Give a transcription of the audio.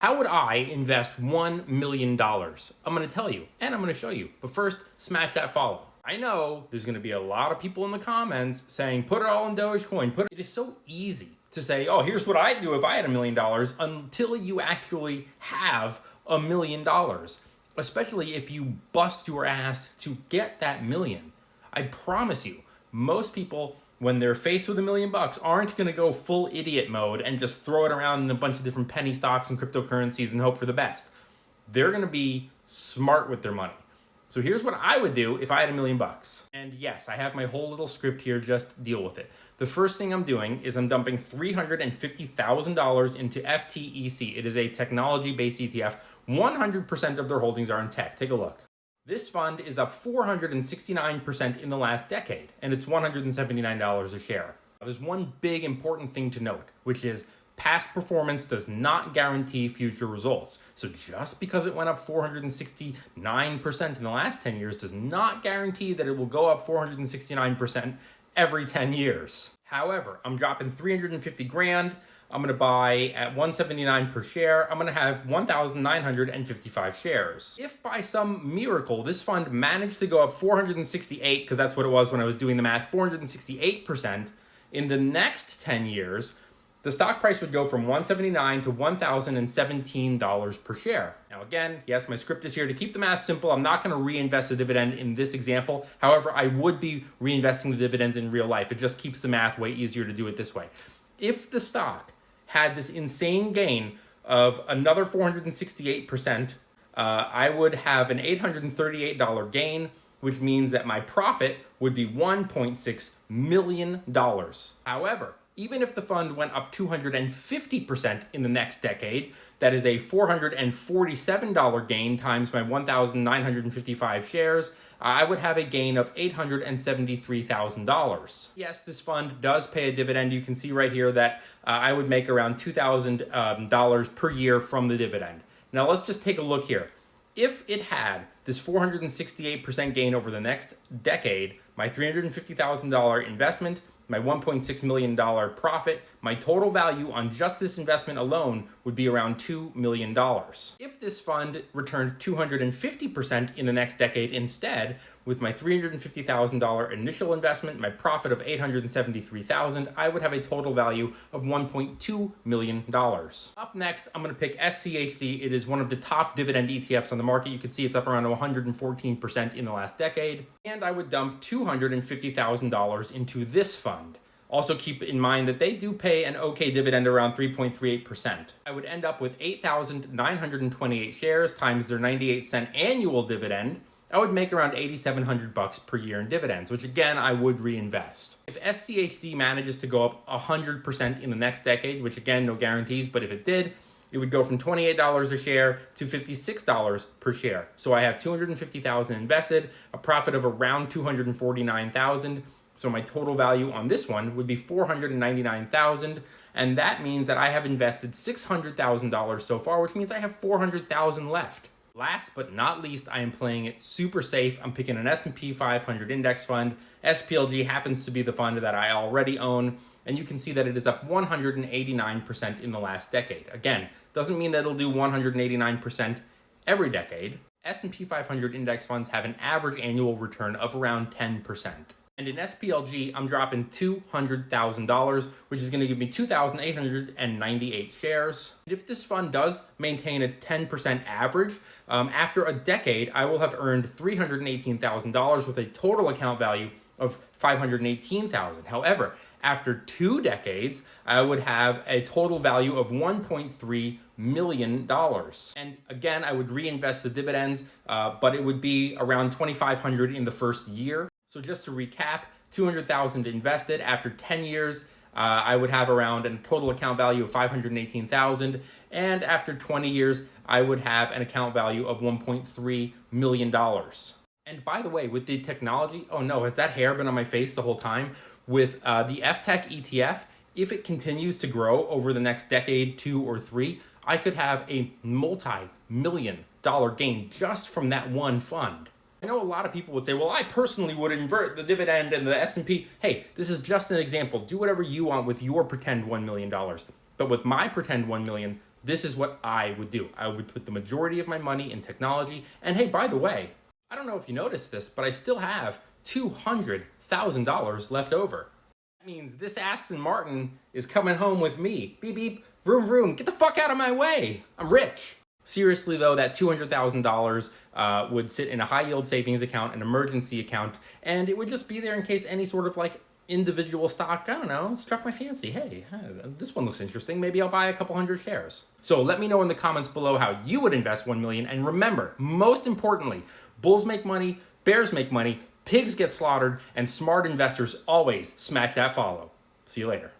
How would I invest $1 million? I'm going to tell you, and I'm going to show you. But first, smash that follow. I know there's going to be a lot of people in the comments saying, put it all in Dogecoin. It is so easy to say, oh, here's what I'd do if I had $1 million, until you actually have $1 million. Especially if you bust your ass to get that million. I promise you, most people, when they're faced with $1 million, aren't going to go full idiot mode and just throw it around in a bunch of different penny stocks and cryptocurrencies and hope for the best. They're going to be smart with their money. So here's what I would do if I had $1 million. And yes, I have my whole little script here, just deal with it. The first thing I'm doing is I'm dumping $350,000 into FTEC. It is a technology-based ETF. 100% of their holdings are in tech. Take a look. This fund is up 469% in the last decade, and it's $179 a share. There's one big important thing to note, which is past performance does not guarantee future results. So just because it went up 469% in the last 10 years does not guarantee that it will go up 469% every 10 years. However, I'm dropping 350 grand. I'm going to buy at $179 per share. I'm going to have 1,955 shares. If by some miracle this fund managed to go up 468, because that's what it was when I was doing the math, 468% in the next 10 years, the stock price would go from $179 to $1,017 per share. Now again, yes, my script is here to keep the math simple. I'm not going to reinvest the dividend in this example. However, I would be reinvesting the dividends in real life. It just keeps the math way easier to do it this way. If the stock had this insane gain of another 468%, I would have an $838 gain, which means that my profit would be $1.6 million. However, even if the fund went up 250% in the next decade, that is a $447 gain times my 1,955 shares, I would have a gain of $873,000. Yes, this fund does pay a dividend. You can see right here that I would make around $2,000 per year from the dividend. Now let's just take a look here. If it had this 468% gain over the next decade, my $350,000 investment, my $1.6 million profit, my total value on just this investment alone would be around $2 million. If this fund returned 250% in the next decade instead, with my $350,000 initial investment, my profit of $873,000, I would have a total value of $1.2 million. Up next, I'm going to pick SCHD. It is one of the top dividend ETFs on the market. You can see it's up around 114% in the last decade. And I would dump $250,000 into this fund. Also keep in mind that they do pay an okay dividend around 3.38%. I would end up with 8,928 shares times their 98-cent annual dividend. I would make around $8,700 per year in dividends, which again, I would reinvest. If SCHD manages to go up 100% in the next decade, which again, no guarantees, but if it did, it would go from $28 a share to $56 per share. So I have $250,000 invested, a profit of around $249,000. So my total value on this one would be $499,000, and that means that I have invested $600,000 so far, which means I have $400,000 left. Last but not least, I am playing it super safe. I'm picking an S&P 500 index fund. SPLG happens to be the fund that I already own, and you can see that it is up 189% in the last decade. Again, doesn't mean that it'll do 189% every decade. S&P 500 index funds have an average annual return of around 10%. And in SPLG, I'm dropping $200,000, which is going to give me 2,898 shares. And if this fund does maintain its 10% average, after a decade, I will have earned $318,000 with a total account value of $518,000. However, after 2 decades, I would have a total value of $1.3 million. And again, I would reinvest the dividends, but it would be around $2,500 in the first year. So just to recap, $200,000 invested. After 10 years, I would have around a total account value of $518,000. And after 20 years, I would have an account value of $1.3 million. And by the way, with the technology, oh no, has that hair been on my face the whole time? With the FTech ETF, if it continues to grow over the next decade, 2 or 3, I could have a multi-million-dollar gain just from that one fund. I know a lot of people would say, well, I personally would invert the dividend and the S&P. Hey, this is just an example. Do whatever you want with your pretend $1 million. But with my pretend $1 million, This is what I would do. I would put the majority of my money in technology. And hey, by the way, I don't know if you noticed this, but I still have $200,000 left over. That means this Aston Martin is coming home with me. Beep, beep, vroom, vroom. Get the fuck out of my way. I'm rich. Seriously, though, that $200,000 would sit in a high yield savings account, an emergency account, and it would just be there in case any sort of like individual stock, I don't know, struck my fancy. Hey, this one looks interesting. Maybe I'll buy a couple hundred shares. So let me know in the comments below how you would invest $1 million. And remember, most importantly, bulls make money, bears make money, pigs get slaughtered, and smart investors always smash that follow. See you later.